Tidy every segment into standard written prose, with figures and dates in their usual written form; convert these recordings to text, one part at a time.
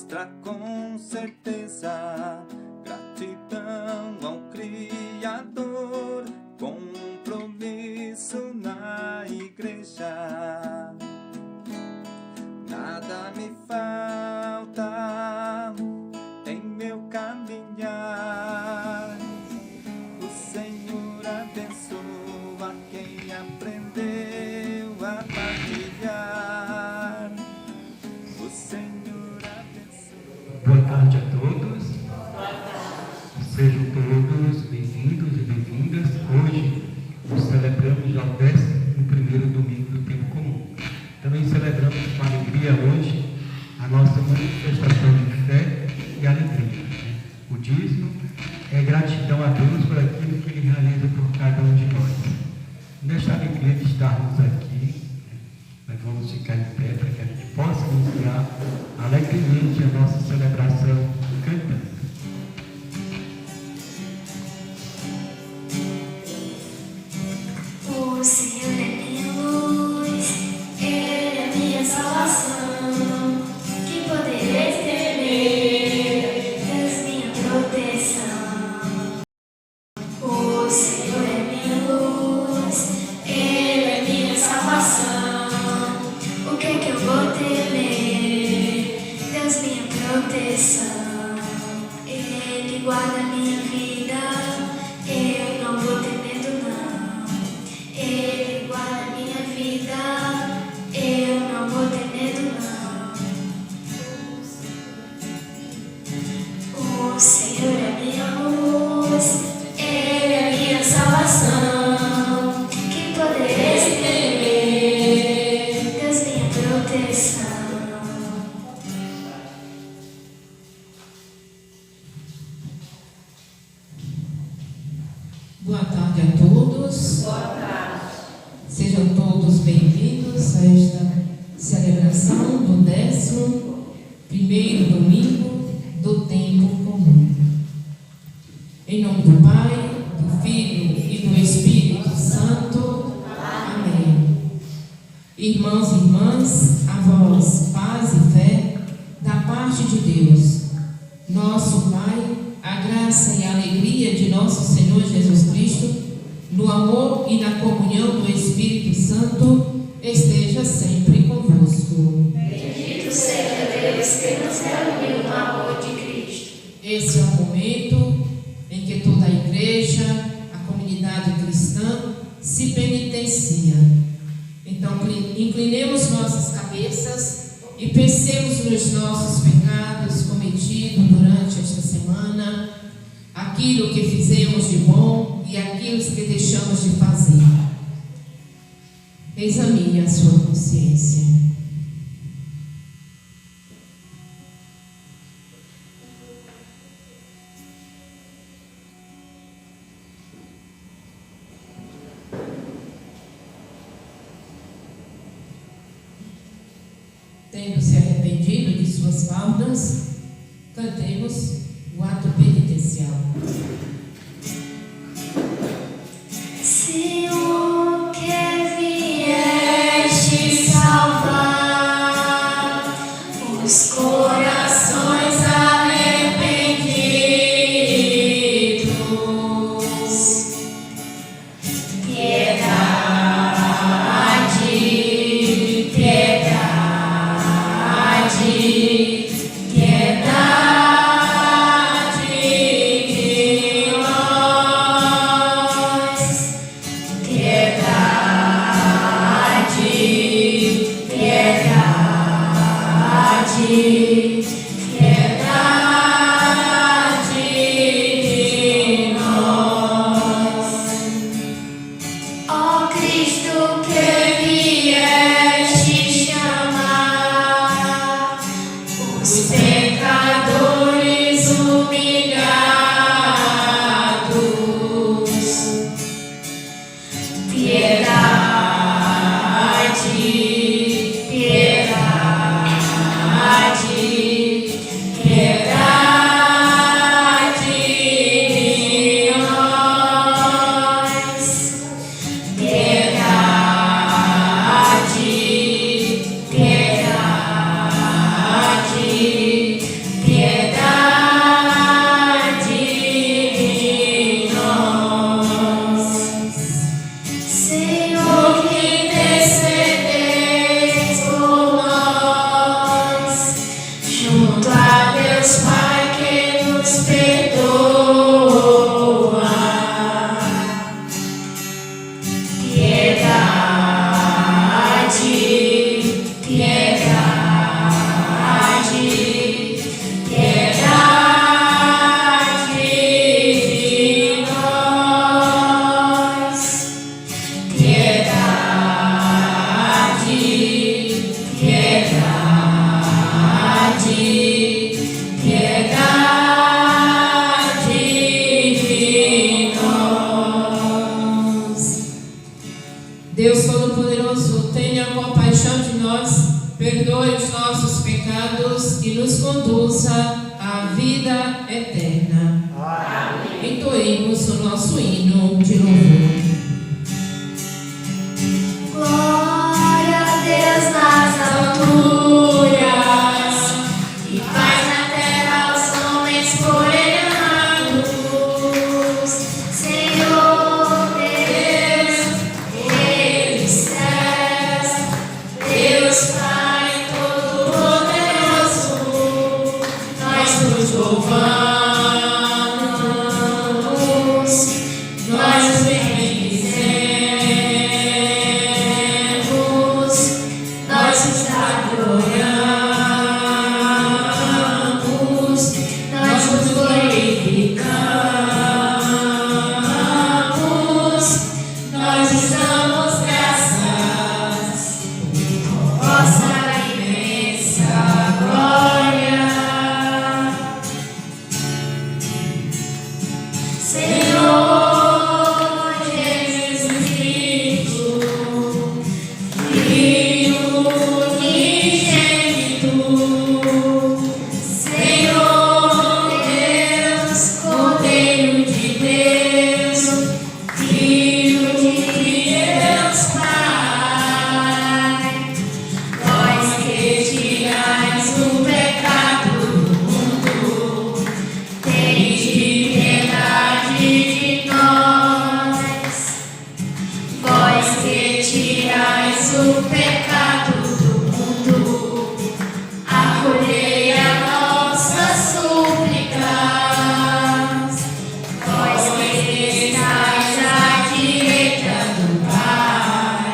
mostra com certeza gratidão ao Criador, compromisso na igreja. Nada me falta em meu caminhar. O Senhor abençoa quem aprendeu a partilhar. O Senhor abençoa. Boa tarde a todos. Sejam todos bem-vindos e bem-vindas. Hoje nós celebramos já o 11º domingo do tempo comum. Também celebramos com alegria hoje a nossa manifestação de fé e alegria. O dízimo é gratidão a Deus por aquilo que Ele realiza por cada um de nós. Nesta alegria de estarmos aqui, nós vamos ficar em pé para que a gente possa iniciar alegremente a nossa celebração cantando. O Senhor é minha luz, Ele é minha salvação. Que podereis temer, Deus minha proteção. O Senhor é minha luz, Ele é minha salvação. O que eu vou temer, Deus minha proteção. Ele guarda minha vida, eu não vou ter medo não. Ele guarda minha vida, eu não vou ter medo não. O Senhor é minha luz, Ele é minha salvação. Que podereis temer, Deus minha proteção. Boa tarde a todos. Boa tarde. Sejam todos bem-vindos a esta celebração do 11º domingo do tempo comum. Em nome do Pai, do Filho e do Espírito Santo. Amém. Irmãos e irmãs, a vós paz e fé da parte de Deus, nosso Pai, a graça e a alegria de nosso Senhor Jesus Cristo, no amor e na comunhão do Espírito Santo, esteja sempre convosco. Bendito seja Deus que nos reuniu no amor de Cristo. Esse é o momento em que toda a igreja, a comunidade cristã, se penitencia. Então, inclinemos nossas cabeças e pensemos nos nossos pecados cometidos durante esta semana, aquilo que fizemos de bom e aquilo que deixamos de fazer. Examine a sua consciência. Tendo se arrependido de suas faltas, cantemos o ato penitencial. Senhor, que vieste salvar os corações arrependidos, piedade, piedade, piedade. conduza à vida eterna. Amém. Entoemos o nosso hino de louvor. Glória a Deus nas alturas e paz na terra aos homens por ele amados. Senhor Deus, Rei dos céus, Deus Pai Todo-Poderoso, nós nos louvamos, nós nos bendizemos. O pecado do mundo, acolhei a nossas súplicas. Vós que estáis à direita do Pai,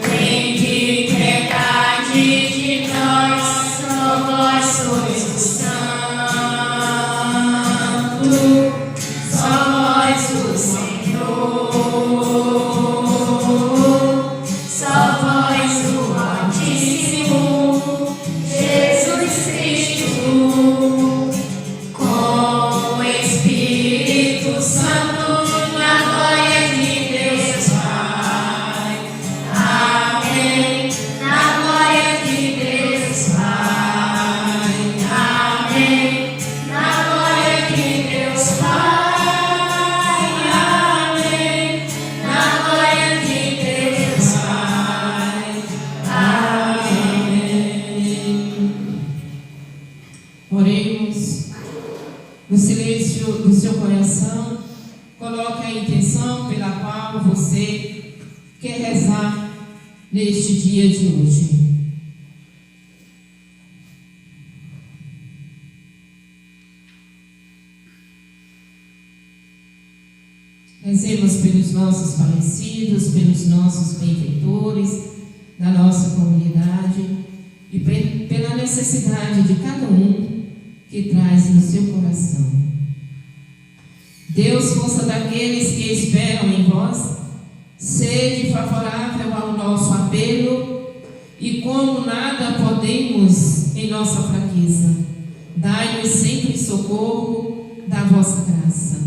tende piedade de nós, só vós sois o Santo, só vós o Senhor. Oremos. No silêncio do seu coração, coloque a intenção pela qual você quer rezar neste dia de hoje. Rezemos pelos nossos falecidos, pelos nossos benfeitores da nossa comunidade e pela necessidade de cada um que traz no seu coração. Deus, força daqueles que esperam em vós, sede favorável ao nosso apelo, e como nada podemos em nossa fraqueza, dai-nos sempre socorro da vossa graça,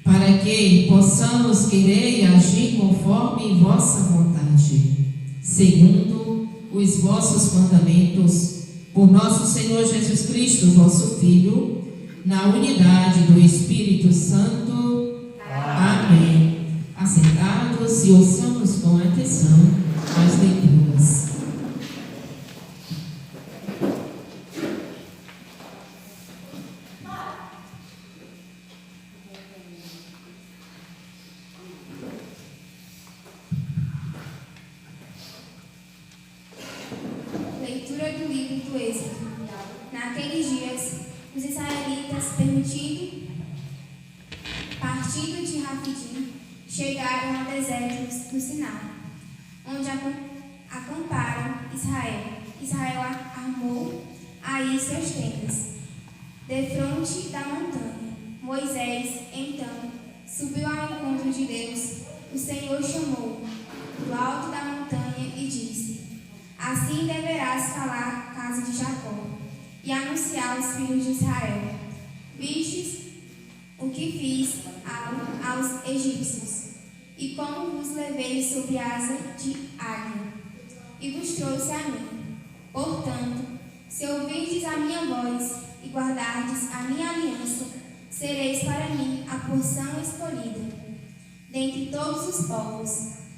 para que possamos querer e agir conforme vossa vontade, segundo os vossos mandamentos, por nosso Senhor Jesus Cristo, vosso Filho, na unidade do Espírito Santo. Amém. Assentados e ouçamos com atenção as leituras. Leitura do livro do Êxodo. Naqueles dias, os israelitas, partindo de Rafidim, chegaram ao deserto do Sinai, onde acamparam Israel. Israel armou aí suas tendas, defronte da montanha. Moisés, então, subiu ao encontro de Deus. O Senhor chamou do alto da montanha e disse: assim deverás falar à casa de Jacó e anunciar aos filhos de Israel: vistes o que fiz aos egípcios, e como vos levei sob asa de águia, e vos trouxe a mim. Portanto, Se ouvirdes a minha voz e guardardes a minha aliança, sereis para mim a porção escolhida dentre todos os povos,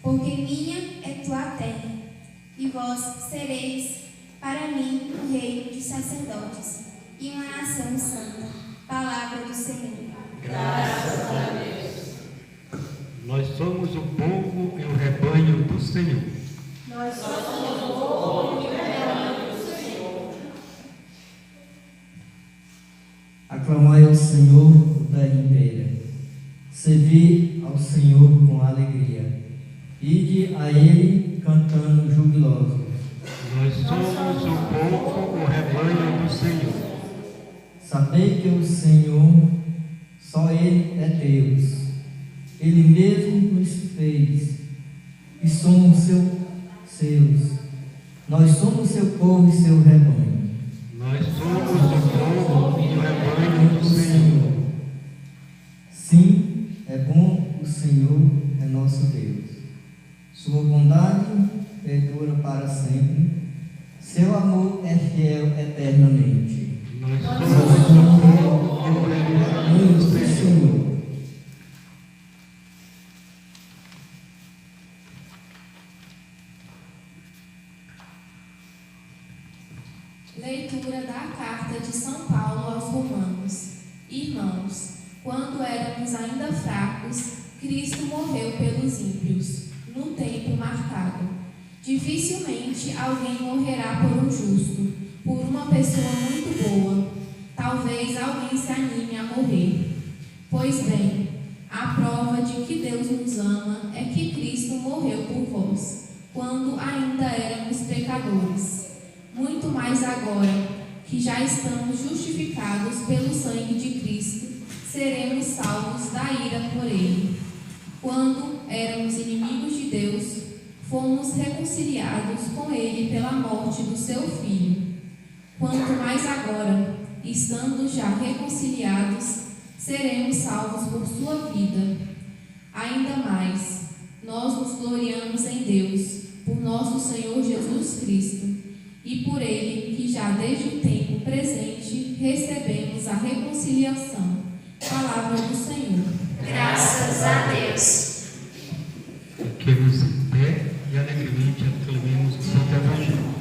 porque minha é tua terra, e vós sereis para mim um reino de sacerdotes e uma nação santa. Palavra do Senhor. Graças a Deus. Nós somos o povo e o rebanho do Senhor. Nós somos o povo e o rebanho do Senhor. Aclamai ao Senhor por terra inteira. Servi ao Senhor com alegria. Ide a Ele cantando jubilosos. Nós somos o povo, o rebanho do Senhor. Sabei que o Senhor, só Ele é Deus. Ele mesmo nos fez e somos seus. Nós somos seu povo e seu rebanho. Nós somos o povo e o rebanho do Senhor. Sim, é bom, o Senhor é nosso Deus. Sua bondade perdura para sempre. Seu amor é fiel eternamente. Nós somos o povo e o rebanho do Senhor. Leitura da carta de São Paulo aos Romanos. Irmãos, quando éramos ainda fracos, Cristo morreu pelos ímpios, num tempo marcado. Dificilmente alguém morrerá por um justo, por uma pessoa muito boa. Talvez alguém se anime a morrer. Pois bem, a prova de que Deus nos ama é que Cristo morreu por vós, quando ainda éramos pecadores. Muito mais agora, que já estamos justificados pelo sangue de Cristo, seremos salvos da ira por Ele. Quando éramos inimigos de Deus, fomos reconciliados com Ele pela morte do seu Filho. Quanto mais agora, estando já reconciliados, seremos salvos por sua vida. Ainda mais, nós nos gloriamos em Deus, por nosso Senhor Jesus Cristo, e por Ele que já desde o tempo presente recebemos a reconciliação. Palavra do Senhor. Graças a Deus. Fiquemos em pé e alegremente aclamemos o Santo Evangelho.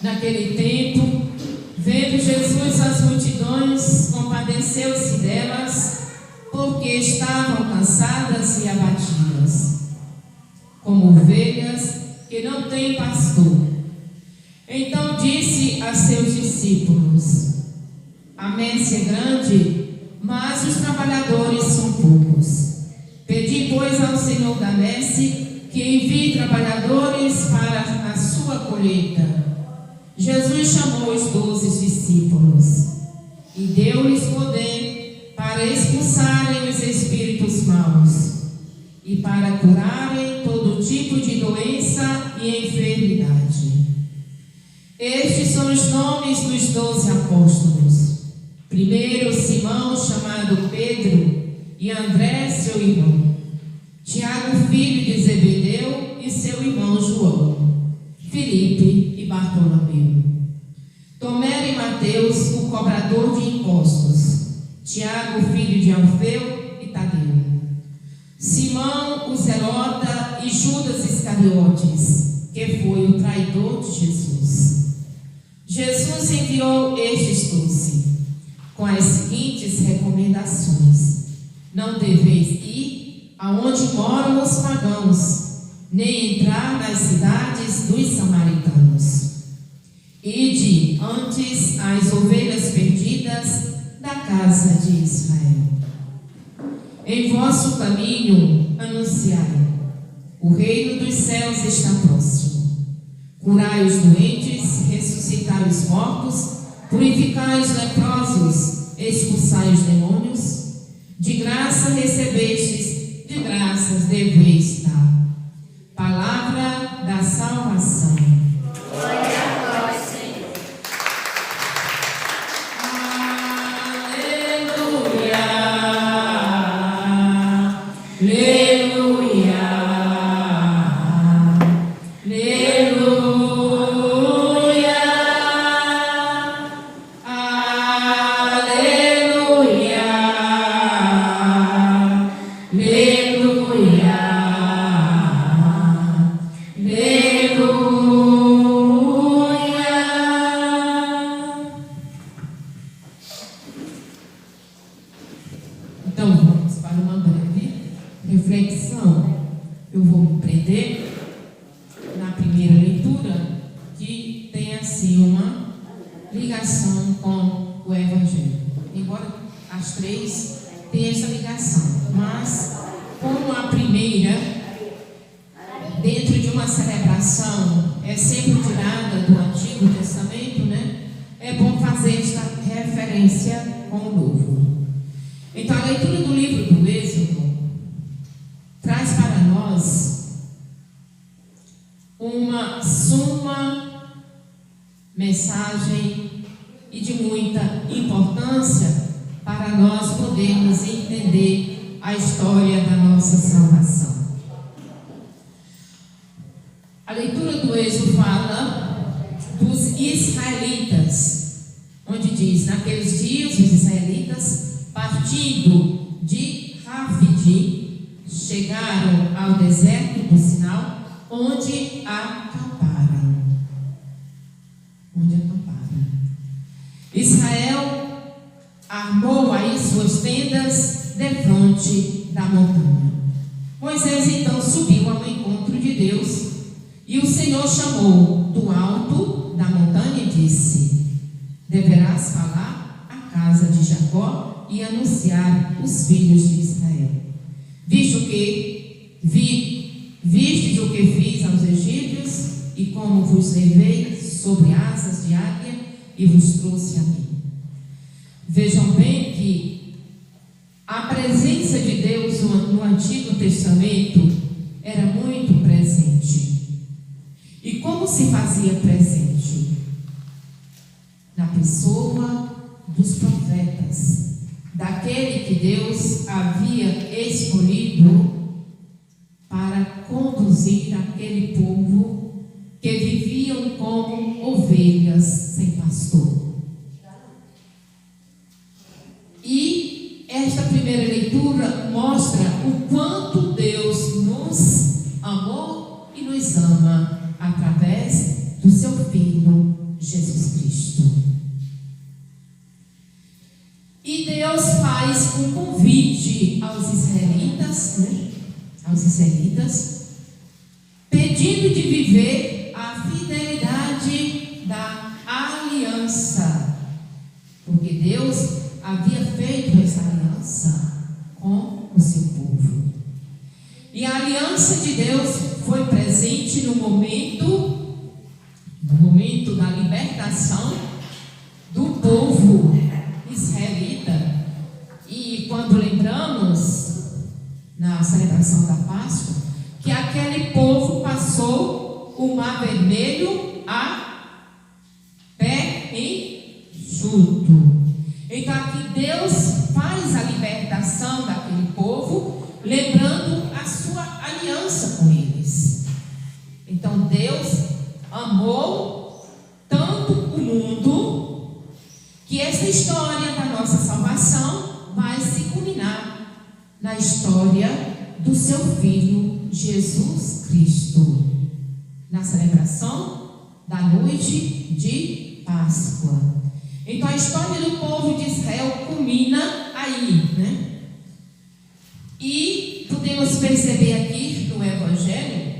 Naquele tempo, vendo Jesus as multidões, compadeceu-se delas, porque estavam cansadas e abatidas, como ovelhas que não têm pastor. Então disse a seus discípulos: a messe é grande, mas os trabalhadores são poucos. Pedi, pois, ao Senhor da messe que envie trabalhadores para a sua colheita. Jesus chamou os 12 discípulos e deu-lhes poder para expulsarem os espíritos maus e para curarem todo tipo de doença e enfermidade. os nomes dos 12 apóstolos. Primeiro, Simão, chamado Pedro, e André, seu irmão. Tiago, filho de Zebedeu, e seu irmão João. Filipe e Bartolomeu. Tomé e Mateus, o cobrador de impostos. Tiago, filho de Alfeu, e Tadeu. Simão, o zelota, e Judas Iscariotes, que foi o traidor de Jesus. Jesus enviou estes 12, com as seguintes recomendações: não deveis ir aonde moram os pagãos, nem entrar nas cidades dos samaritanos. Ide antes às ovelhas perdidas da casa de Israel. Em vosso caminho anunciai: o reino dos céus está próximo. Curai os doentes, ressuscitai os mortos, purificai os leprosos, expulsai os demônios. De graça recebestes, de graças deveis dar. Palavra da salvação. Glória a vós, Senhor. Aleluia, aleluia, aleluia, aleluia, aleluia, aleluia. Então vamos para uma breve reflexão. Eu vou me prender na primeira leitura, que tem assim uma ligação com o Evangelho. Embora as três tenham essa ligação, mas como a primeira, dentro de uma celebração, é sempre tirada do Antigo Testamento, né? É bom fazer esta referência com o Novo. Então, a leitura do livro do Êxodo traz para nós uma suma mensagem e de muita importância para nós podermos entender a história da nossa salvação. A leitura do Êxodo fala dos israelitas, onde diz: naqueles dias os israelitas, partindo de Rafidim, chegaram ao deserto do Sinai, onde acamparam. Israel armou aí suas tendas defronte da montanha. Moisés então subiu ao encontro de Deus, e o Senhor chamou do alto da montanha e disse: deverás falar à casa de Jacó e anunciar os filhos de Israel. Vistes o que fiz aos egípcios, e como vos levei sobre asas de águia e vos trouxe a mim. Vejam bem que a presença de Deus no Antigo Testamento era muito presente. E como se fazia presente? Na pessoa dos profetas, daquele que Deus havia escolhido para conduzir aquele povo que viviam como ovelhas sem pastor. E esta primeira leitura mostra o quanto Deus nos amou e nos ama através do seu Filho Jesus Cristo. E Deus faz um convite aos israelitas, pedindo de viver a fidelidade da aliança, porque Deus havia feito essa aliança com o seu povo. E a aliança de Deus foi presente no momento da libertação do povo israelita. E quando lembramos na celebração da Páscoa que aquele povo passou o Mar Vermelho a pé enxuto. Então aqui Deus faz a libertação daquele povo, lembrando a sua aliança com eles. Então Deus amou tanto o mundo que essa história da nossa salvação vai se culminar na história do seu Filho Jesus Cristo, na celebração da noite de Páscoa. Então a história do povo de Israel culmina aí, né? E podemos perceber aqui no Evangelho,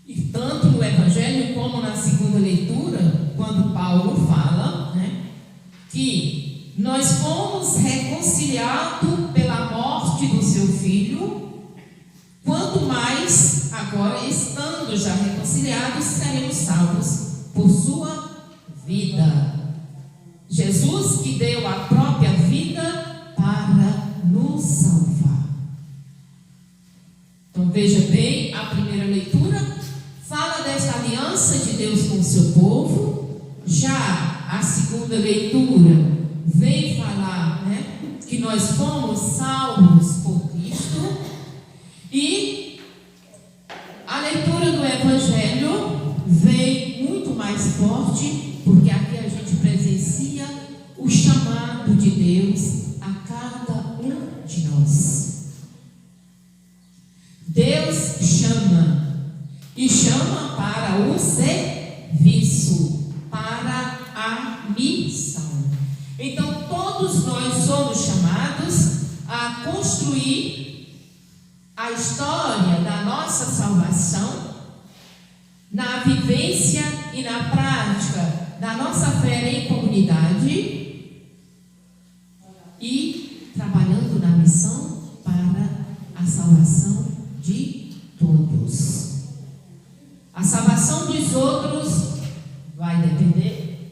e tanto no Evangelho como na segunda leitura, quando Paulo fala, né, que nós fomos reconciliados pela morte do seu Filho, quanto mais agora, estando já reconciliados, seremos salvos por sua vida. Jesus que deu a própria vida para nos salvar. Então veja bem, a primeira leitura fala desta aliança de Deus com o seu povo. Já a segunda leitura vem falar, né, que nós fomos salvos por Cristo. E a leitura do Evangelho vem muito mais forte, porque aqui a gente presencia o chamado de Deus a cada um de nós. Deus chama, e chama para o serviço, para a missão. Então todos nós somos chamados a construir a história da nossa salvação na vivência e na prática da nossa fé em comunidade e trabalhando na missão para a salvação de todos. A salvação dos outros vai depender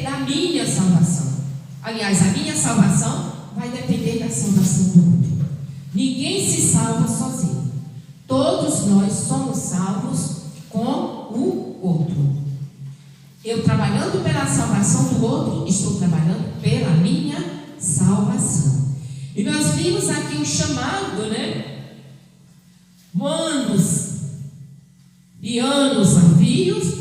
da minha salvação. Aliás, a minha salvação vai depender da salvação do outro. Ninguém se salva sozinho. Todos nós somos salvos com o outro. Eu trabalhando pela salvação do outro, estou trabalhando pela minha salvação. E nós vimos aqui o chamado, né? Anos e anos a fios,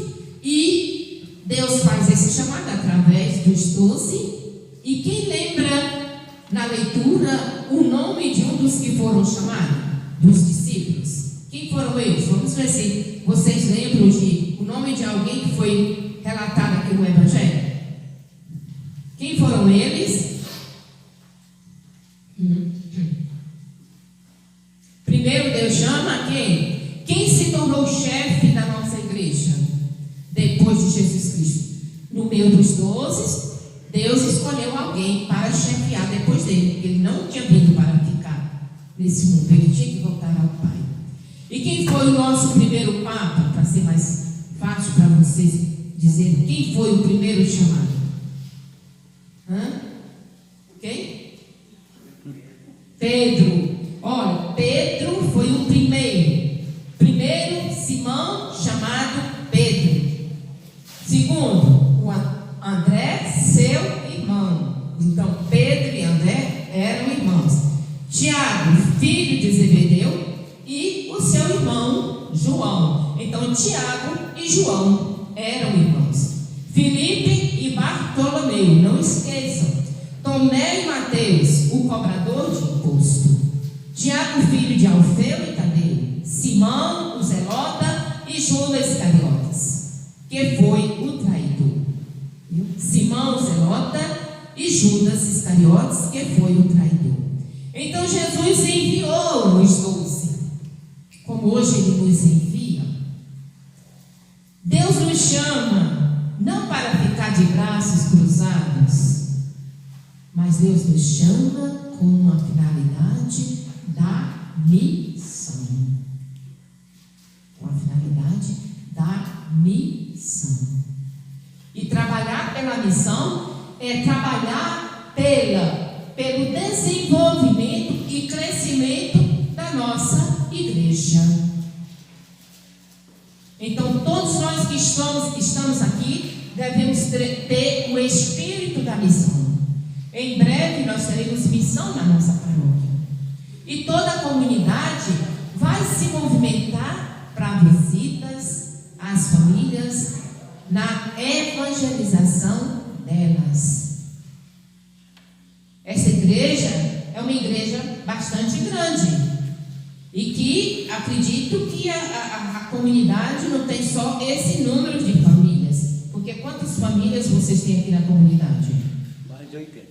e Deus faz esse chamado através dos 12. E quem lembra na leitura o nome de um dos que foram chamados? Dos discípulos. Quem foram eles? Vamos ver se vocês lembram de o nome de alguém que foi relatado aqui no Evangelho. Quem foram eles? Primeiro Deus chama quem? Quem se tornou chefe da nossa igreja depois de Jesus Cristo? No meio dos 12, Deus escolheu alguém para chefiar depois dele. Ele não tinha vindo para ficar nesse mundo, ele tinha que voltar ao Pai. E quem foi o nosso primeiro Papa? Para ser mais fácil para vocês dizerem, quem foi o primeiro chamado? Quem? Pedro. Olha, Pedro foi o primeiro. Primeiro, Simão, chamado Pedro. Segundo, o André, seu irmão. Então, Pedro e André eram irmãos. Tiago, filho de Zebedeu, e o seu irmão João. Então Tiago e João eram irmãos. Filipe e Bartolomeu, não esqueçam. Tomé e Mateus, o cobrador de imposto. Tiago, filho de Alfeu e Tadeu. Simão, o zelota, e Judas Iscariotes, que foi o traidor. Simão, o zelota, e Judas Iscariotes, que foi o traidor. Então Jesus enviou os 12, como hoje Ele nos envia. Deus nos chama não para ficar de braços cruzados, mas Deus nos chama com uma finalidade da missão. Com a finalidade da missão. E trabalhar pela missão é trabalhar pelo desenvolvimento e crescimento da nossa igreja. Então, todos nós que espírito da missão. Em breve nós teremos missão na nossa paróquia. E toda a comunidade vai se movimentar para visitas às famílias, na evangelização delas. Essa igreja é uma igreja bastante grande e que acredito que a comunidade não tem só esse número de famílias, porque quantas famílias vocês têm aqui na comunidade? Mais de 80.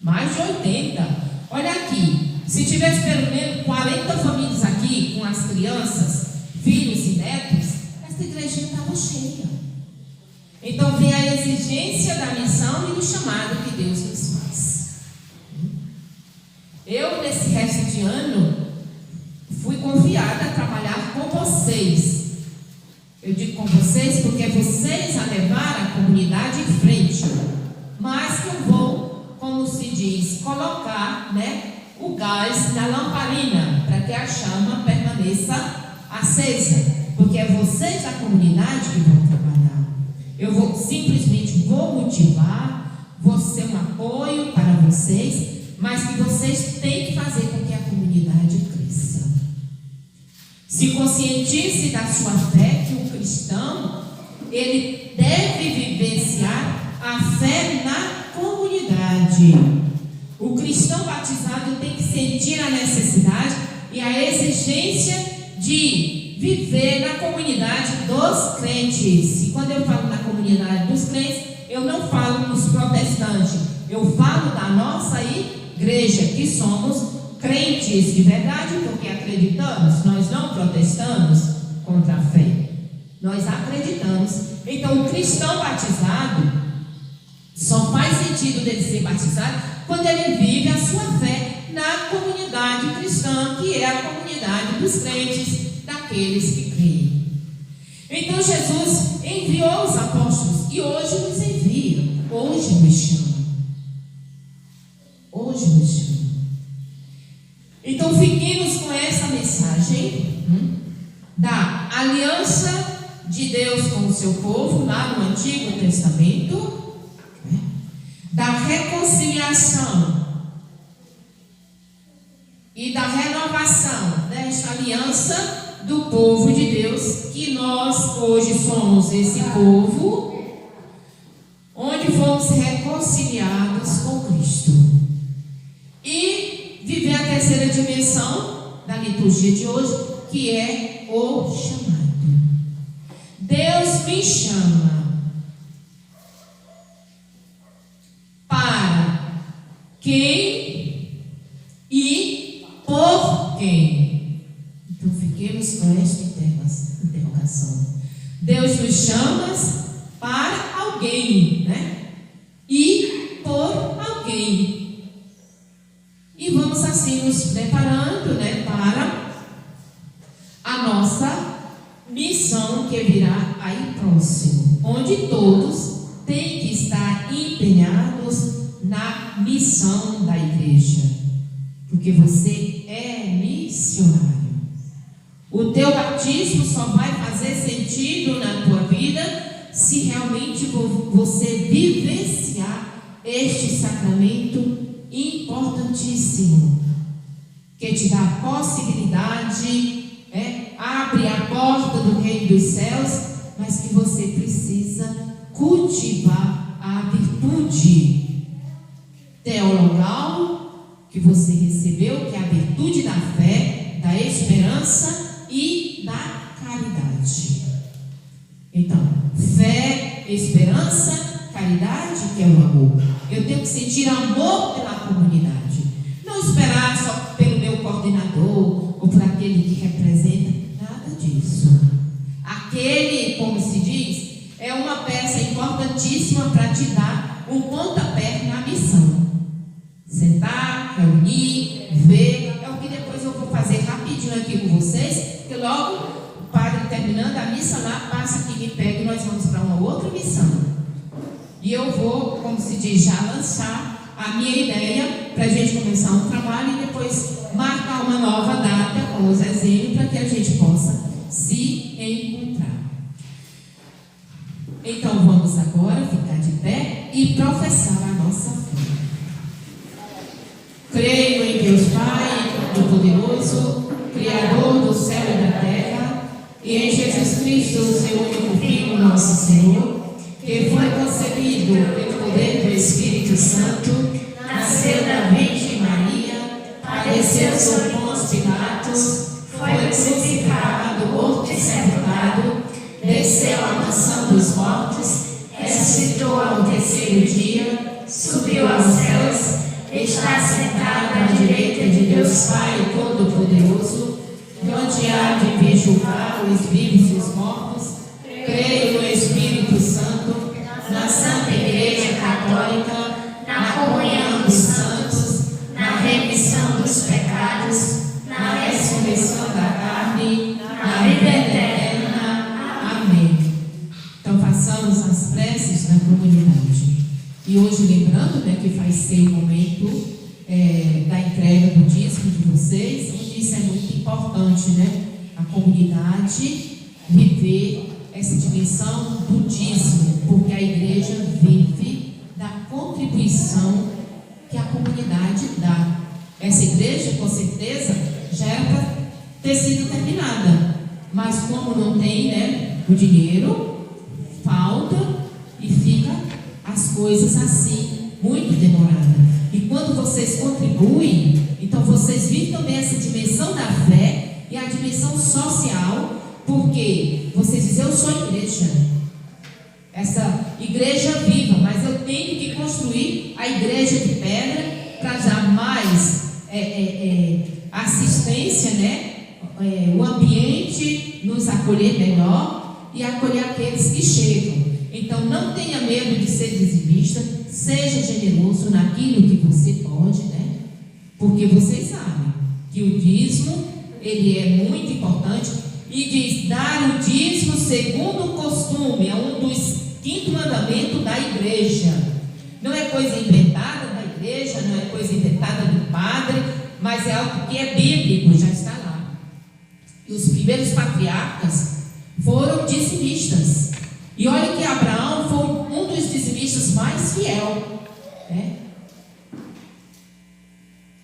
Mais de 80. Olha aqui, se tivesse pelo menos 40 famílias aqui com as crianças, filhos e netos, essa igreja estava cheia. Então vem a exigência da missão e do chamado que Deus nos faz. Eu, nesse resto de ano, fui confiada a trabalhar com vocês. Eu digo com vocês porque vocês a levar a comunidade em frente. Mas que eu vou, como se diz, colocar, o gás na lamparina para que a chama permaneça acesa. Porque é vocês da comunidade que vão trabalhar. Eu simplesmente vou motivar, vou ser um apoio para vocês, mas que vocês têm que fazer com que a comunidade cresça. Se conscientize da sua fé, que o cristão, ele deve vivenciar a fé na comunidade. O cristão batizado tem que sentir a necessidade e a exigência de viver na comunidade dos crentes. E quando eu falo na comunidade dos crentes, eu não falo nos protestantes, eu falo da nossa igreja, que somos crentes de verdade, porque acreditamos, nós não protestamos contra a fé, nós acreditamos. Então o cristão batizado só faz sentido dele ser batizado quando ele vive a sua fé na comunidade cristã, que é a comunidade dos crentes, daqueles que creem. Então Jesus enviou os apóstolos e hoje nos envia, hoje nos chama. Hoje nos chama. Então fiquemos com essa mensagem da aliança de Deus com o seu povo lá no Antigo Testamento, da reconciliação e da renovação desta aliança do povo de Deus, que nós hoje somos esse povo, onde fomos reconciliados com Cristo. E viver a terceira dimensão da liturgia de hoje, que é o chamado. Deus me chama para quem e por quem. Então fiquemos com esta interrogação. Deus nos chama para alguém, e por alguém. E vamos assim nos preparando, para a nossa missão que virá aí próximo, onde todos têm que estar empenhados na missão da igreja, porque você é missionário. O teu batismo só vai fazer sentido na tua vida se realmente você vivenciar este sacramento importantíssimo, que te dá a possibilidade, abre a porta do reino dos céus, mas que você precisa cultivar a virtude teologal que você recebeu, que é a virtude da fé, da esperança e da caridade. Então, fé, esperança, caridade, que é o amor. Eu tenho que sentir amor pela comunidade, não esperar só pelo meu coordenador ou por aquele que representa, nada disso. Aquele, como se diz, é uma peça importantíssima para te dar um pontapé na missão. Sentar, reunir, ver, é o que depois eu vou fazer rapidinho aqui com vocês, que logo o padre terminando a missa lá, passa aqui, me pega e nós vamos para uma outra missão. E eu vou, como se diz, já lançar a minha ideia para a gente começar um trabalho e depois marcar uma nova data com o Zezinho para que a gente possa se encontrar. Então vamos agora ficar de pé e professar a nossa fé. Creio em Deus Pai, Todo-Poderoso, Criador do céu e da terra, e em Jesus Cristo, seu único Filho, nosso Senhor, que foi concebido pelo poder do Espírito Santo, nasceu da Virgem Maria, padeceu sob Pôncio Pilatos, foi crucificado, morto e sepultado, desceu à mansão dos mortos, ressuscitou ao terceiro dia, subiu aos céus, está sentado à direita de Deus Pai Todo-Poderoso, de onde há de vir julgar os vivos e os mortos. Creio no Espírito Santo, na Santa Igreja Católica, na comunhão dos santos, na remissão dos pecados, na ressurreição da carne, na vida eterna. Amém. Então façamos as preces da comunidade. E hoje lembrando, né, que vai ser o momento da entrega do dízimo de vocês, onde isso é muito importante, né? A comunidade viver essa dimensão do dízimo, porque a igreja vive da contribuição que a comunidade dá. Essa igreja, com certeza, já era para ter sido terminada, mas como não tem, né, o dinheiro, falta e fica as coisas assim, muito demorada. E quando vocês contribuem, então vocês vivem também essa dimensão da fé e a dimensão social, porque vocês dizem, eu sou igreja, essa igreja viva, mas eu tenho que construir a igreja de pedra para dar mais assistência, né? O ambiente nos acolher melhor e acolher aqueles que chegam. Então não tenha medo de ser dizimista, seja generoso naquilo que você pode, né? Porque vocês sabem que o dízimo, ele é muito importante, e diz, dar o dízimo segundo o costume, é um dos 5º mandamentos da igreja. Não é coisa inventada da igreja, não é coisa inventada do padre, mas é algo que é bíblico, já está lá. E os primeiros patriarcas foram dizimistas. E olha que Abraão foi um dos dizimistas mais fiel, né?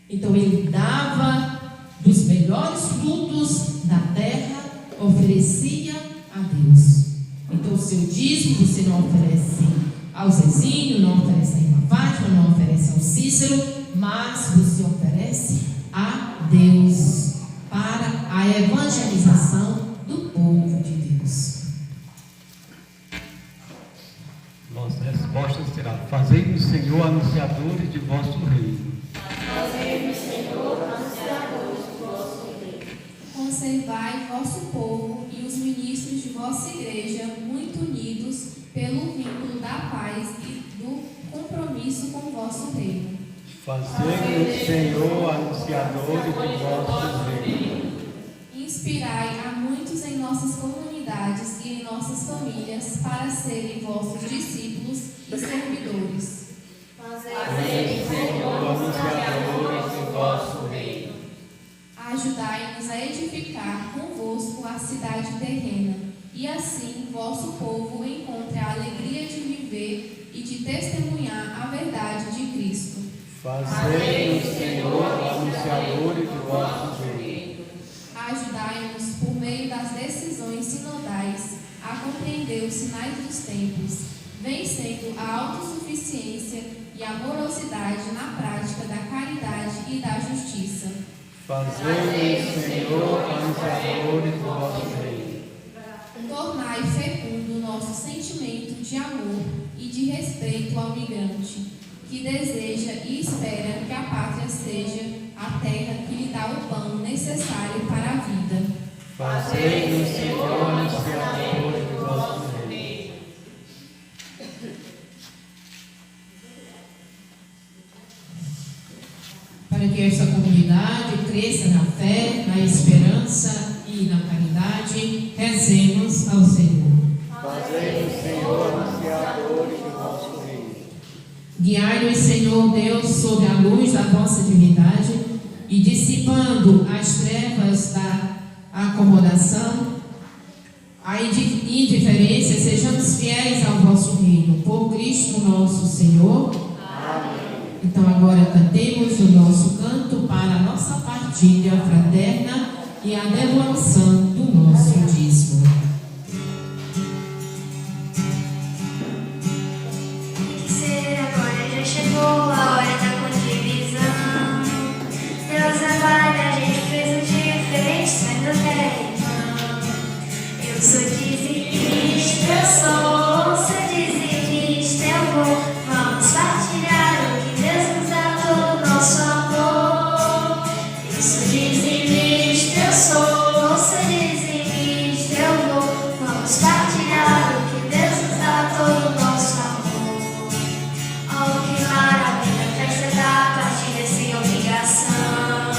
Então ele dava dos melhores frutos da terra, oferecia a Deus. Então o seu dízimo você não oferece ao Zezinho, não oferece a irmã Fátima, não oferece ao Cícero, mas você oferece a Deus para a evangelização do povo de Deus. Nossa resposta será: fazei-nos, Senhor, anunciadores de vosso reino. Fazei-nos, Senhor, anunciadores de vosso reino. Conservai vosso povo e os ministros de vossa igreja muito unidos pelo vínculo da paz e do compromisso com vosso reino. Fazei-nos, Senhor, anunciadores de vosso reino. Inspirai a muitos em nossas comunidades e em nossas famílias para serem vossos discípulos e servidores. Fazei-nos, Senhor, anunciadores de vosso reino. Ajudai-nos a edificar convosco a cidade terrena, e assim vosso povo encontre a alegria de viver e de testemunhar a verdade de Cristo. Fazei-nos, Senhor, anunciadores de vosso reino. Ajudai-nos, por meio das decisões sinodais, a compreender os sinais dos tempos, vencendo a autossuficiência e a morosidade na prática da caridade e da justiça. Fazei-nos, Senhor, anunciadores de vosso reino. Tornai fecundo o nosso sentimento de amor e de respeito ao migrante, que deseja e espera que a pátria seja a terra que lhe dá o pão necessário para a vida. Fazei-nos, Senhor, anunciadores de vosso reino. Para que esta comunidade cresça na fé, na esperança e na caridade, rezemos ao Senhor. Fazei-nos, Senhor, anunciadores de vosso reino. Guiai-nos, Senhor Deus, sob a luz da vossa divindade e dissipando as trevas da acomodação, a indiferença, sejamos fiéis ao Cristo nosso Senhor. Amém. Então agora cantemos o nosso canto para a nossa partilha fraterna e a devolução do nosso dízimo. Que ser agora já chegou a hora da condivisão. Deus aguarda, a gente fez um dia diferente, sai do velho. Eu sou dizimista, eu sou dizimista, eu vou. Vamos partilhar o que Deus nos dá, todo o nosso amor. Eu sou dizimista, eu sou dizimista, eu vou. Vamos partilhar o que Deus nos dá, todo o nosso amor. Oh, que maravilha, festa da partilha sem obrigação.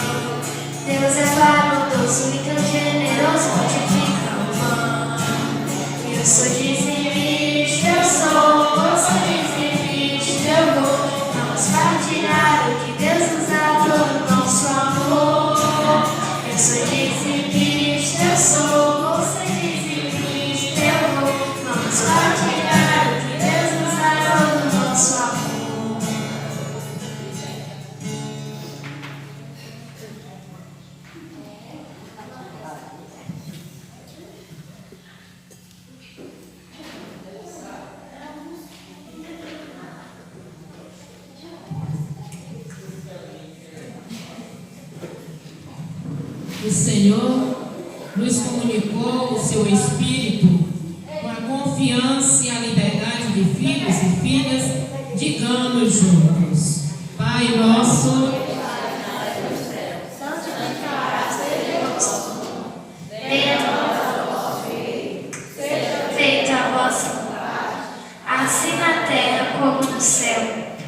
Deus é bondoso e tão generoso, multiplica o pão. Eu sou dizimista, eu sou dizimista, eu vou. Vamos partilhar o que Deus nos dá, todo o nosso amor. Eu sou dizimista, eu sou dizimista, eu vou. Vamos partilhar o que Deus nos dá, todo o nosso amor. O Senhor nos comunicou o seu Espírito com a confiança e a liberdade de filhos e filhas. Digamos juntos: Pai nosso, Feita a vossa vontade, assim na terra como no céu.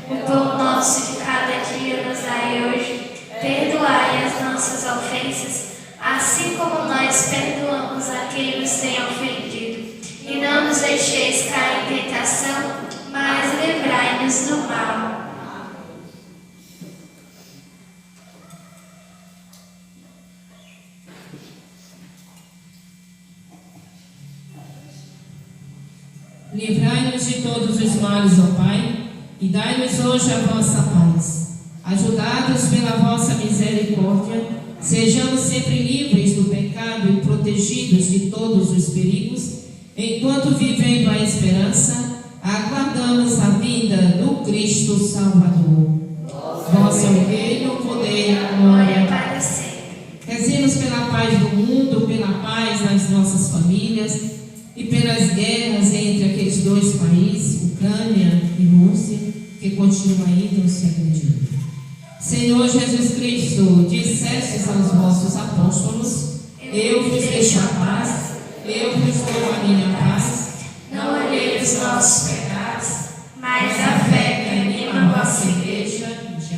O pão nosso de cada dia nos dai hoje. Perdoai as nossas ofensas, assim como nós perdoamos a quem nos tem ofendido. E não nos deixeis cair em tentação, mas livrai-nos do mal. livrai-nos de todos os males, ó Pai, e dai-nos hoje a vossa paz. Ajudados pela vossa misericórdia, sejamos sempre livres do pecado e protegidos de todos os perigos, enquanto, vivendo a esperança, aguardamos a vinda do Cristo Salvador. Vosso é o reino, o poder e a glória para sempre. Rezemos pela paz do mundo, pela paz nas nossas famílias e pelas guerras entre aqueles dois países, Ucrânia e Rússia, que continuam ainda se agredindo. Senhor Jesus Cristo, dissestes aos vossos apóstolos: eu vos deixo a paz, eu vos dou a minha paz. Não olhei os nossos pecados, mas a fé que anima a vossa igreja,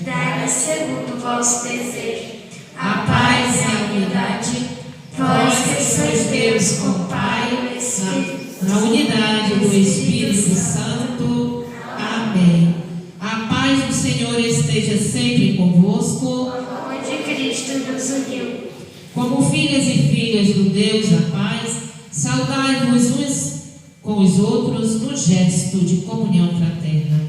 dai-nos segundo o vosso desejo. A paz e a unidade, Vós que sois Deus com o Pai e o Espírito, na unidade do Espírito Santo. Amém. A paz do Senhor esteja sempre convosco. onde Cristo nos uniu. Como filhas e filhas do Deus da paz, saudai-vos uns com os outros no gesto de comunhão fraterna.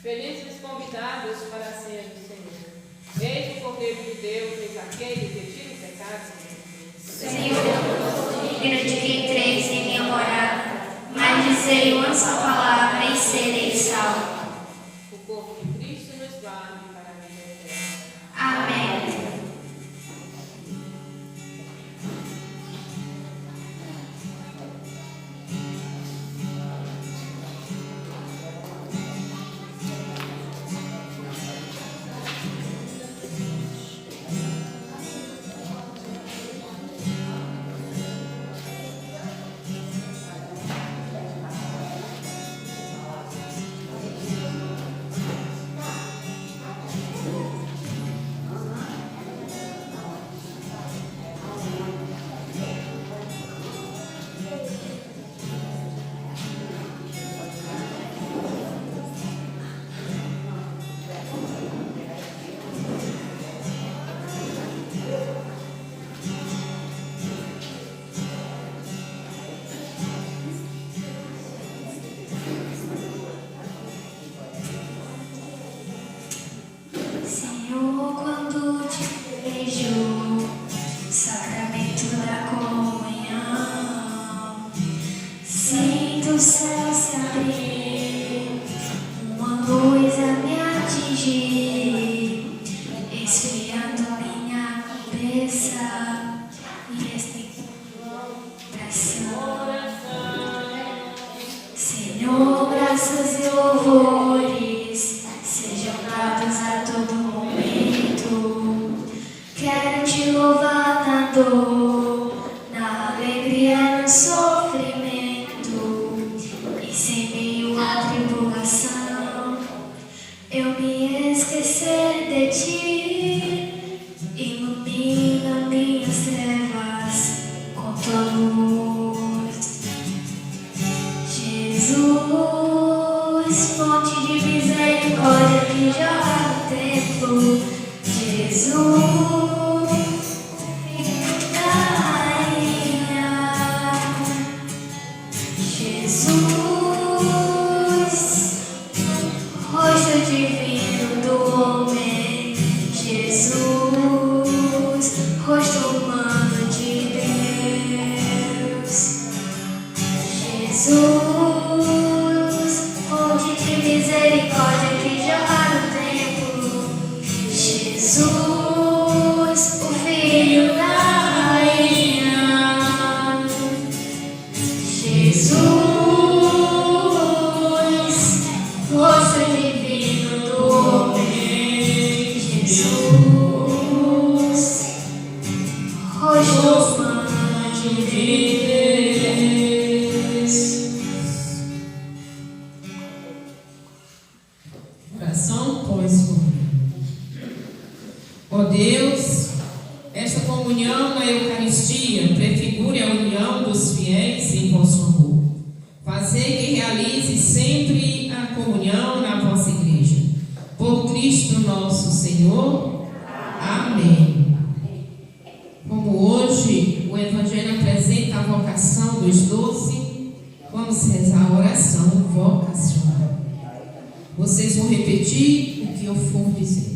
Felizes os convidados para a ceia do Senhor. Eis o Cordeiro de Deus, eis aquele que tira o pecado do mundo. Senhor, digno de que entreis em minha morada, mas dizei uma só palavra e serei salvo. O corpo de Cristo nos guarde para a vida eterna. Amém. louvores sejam dados a todo momento. Quero te louvar na dor, na alegria, no sofrimento, e sem nenhuma tribulação eu me esquecer de ti. Ilumina minhas trevas com tua luz, Jesus, fonte de misericórdia que jorra no templo. Jesus, filho da rainha. Jesus, rosto divino do homem. Jesus, rosto humano de Deus. Jesus, fonte de misericórdia que jorra no templo. Jesus, o filho da rainha. Jesus, rosto divino do homem. Jesus, rosto humano de Deus. Oração pós-comunhão. Ó Deus, esta comunhão na Eucaristia prefigure a união dos fiéis em vosso amor. Fazei que realize sempre a comunhão na vossa igreja. Por Cristo nosso Senhor. Amém. Como hoje o Evangelho apresenta a vocação dos 12, vamos rezar a oração vocacional. Vocês vão repetir o que eu for dizendo.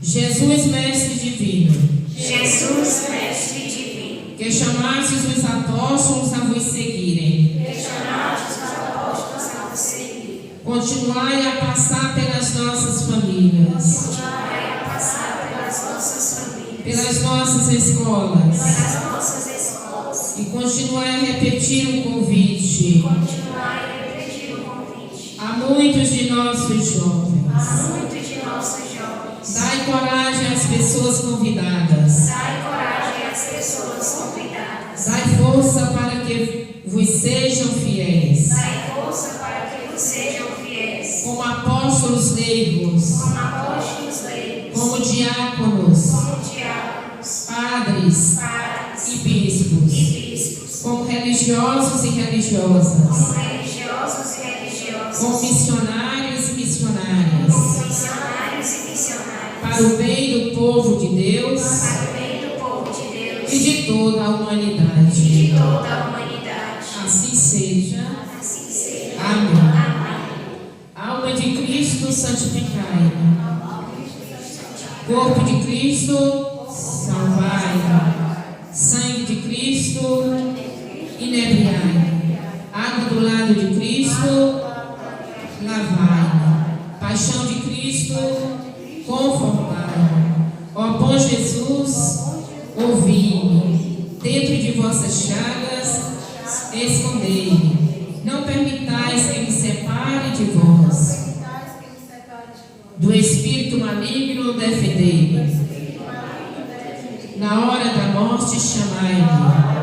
Jesus, Mestre Divino, Jesus, Mestre Divino, que chamastes os apóstolos a vos seguirem, que chamaste os apóstolos a vos seguir, continuai a passar pelas nossas famílias, continuai a passar pelas nossas famílias, pelas nossas escolas, pelas nossas escolas, e continuai a repetir o convite continuai a repetir o convite a muitos de nossos jovens. a muitos de nossos jovens. Dai coragem às pessoas convidadas, Dai coragem às pessoas convidadas. dai força para que vos sejam fiéis, Dai força para que vos sejam fiéis, como apóstolos leigos, como apóstolos leigos, como diáconos, como diáconos, padres padres e bispos, e bispos, como religiosos e religiosas, como religiosos e religiosas, como missionários e missionárias, como missionários e missionárias, para o bem do povo de Deus para o bem do povo de Deus e de toda a e humanidade. de toda a humanidade. Assim seja. Assim seja. Amém. Amém. Alma de Cristo, santificai. Corpo de Cristo, salvai. Sangue de Cristo, inebriai. Água do lado de Cristo, lavai. Paixão de Cristo, confortai. Ó bom Jesus, ouvi-me. Dentro de vossas chagas, escondei-me. Não permitais que me separe de vós. Do espírito maligno, defendei-me. Na hora da morte, chamai-me.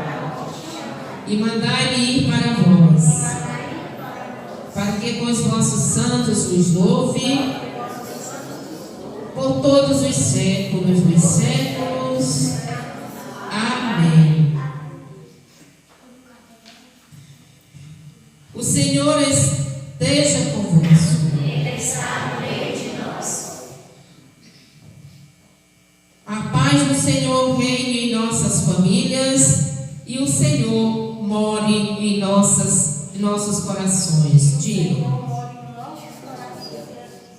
E mandai-me ir para vós, para que com os vossos santos vos louve por todos os séculos dos séculos. Amém. O Senhor esteja convosco. Ele está no meio de nós. A paz do Senhor reine em nossas famílias e o Senhor more em nossos corações. Digam.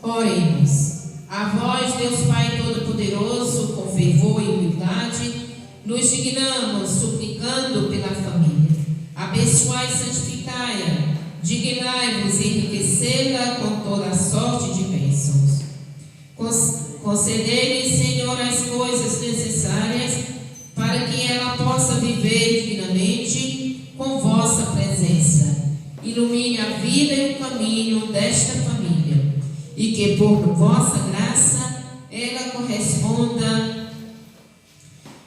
Oremos. A vós, Deus Pai Todo-Poderoso, com fervor e humildade, nos dignamos suplicando pela família. Abençoai e santificai-a. Dignai-vos enriquecê-la com toda a sorte de bênçãos. Concedei-lhe, Senhor, as coisas necessárias para que ela possa viver dignamente com vossa presença. Ilumine a vida e o caminho desta família. e que por vossa graça ela corresponda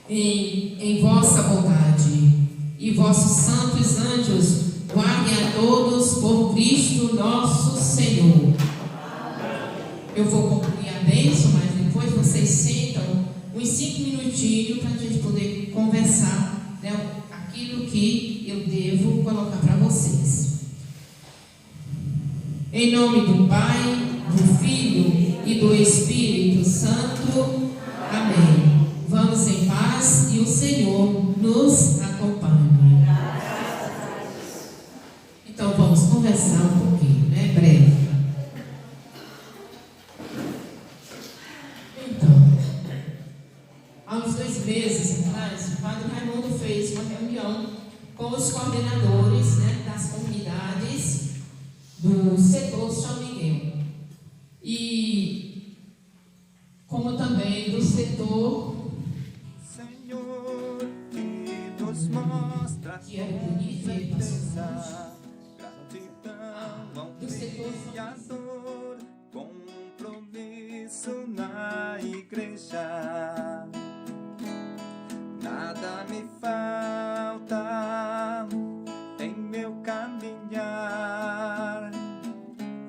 em vossa bondade. E vossos santos anjos guardem a todos por Cristo nosso Senhor. Eu vou concluir a bênção, mas depois vocês sentam uns 5 minutinhos para a gente poder conversar, né, aquilo que eu devo colocar para vocês. Em nome do Pai, do Filho e do Espírito Santo. Amém. Vamos em paz e o Senhor nos acompanhe. Então vamos conversar um pouquinho, né? Breve. Então, há uns 2 meses atrás, o Padre Raimundo fez uma reunião com os coordenadores, né, das comunidades do setor São Miguel. E como também do setor Senhor, que nos mostra que era bonito e certeza, gratidão ao do setor Criador, compromisso na igreja. Nada me falta em meu caminhar.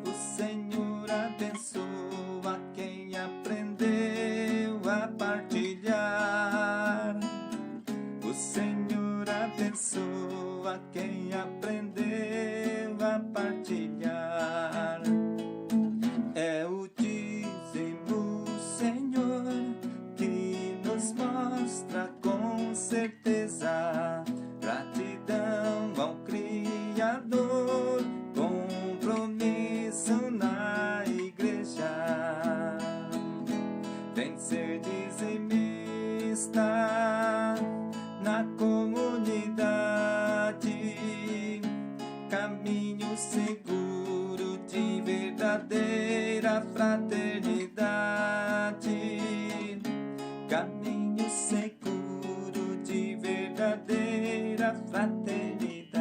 O Senhor abençoa quem aprendeu a partilhar. O Senhor abençoa quem aprendeu a partilhar. É o dízimo, Senhor, que nos mostra com certeza gratidão ao Criador, compromisso na igreja. Vem ser dizimista na comunidade, caminho seguro de verdadeira fraternidade. Caminho seguro de verdadeira fraternidade.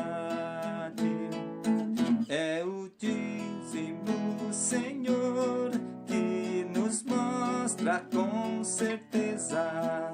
É o dízimo, Senhor, que nos mostra com certeza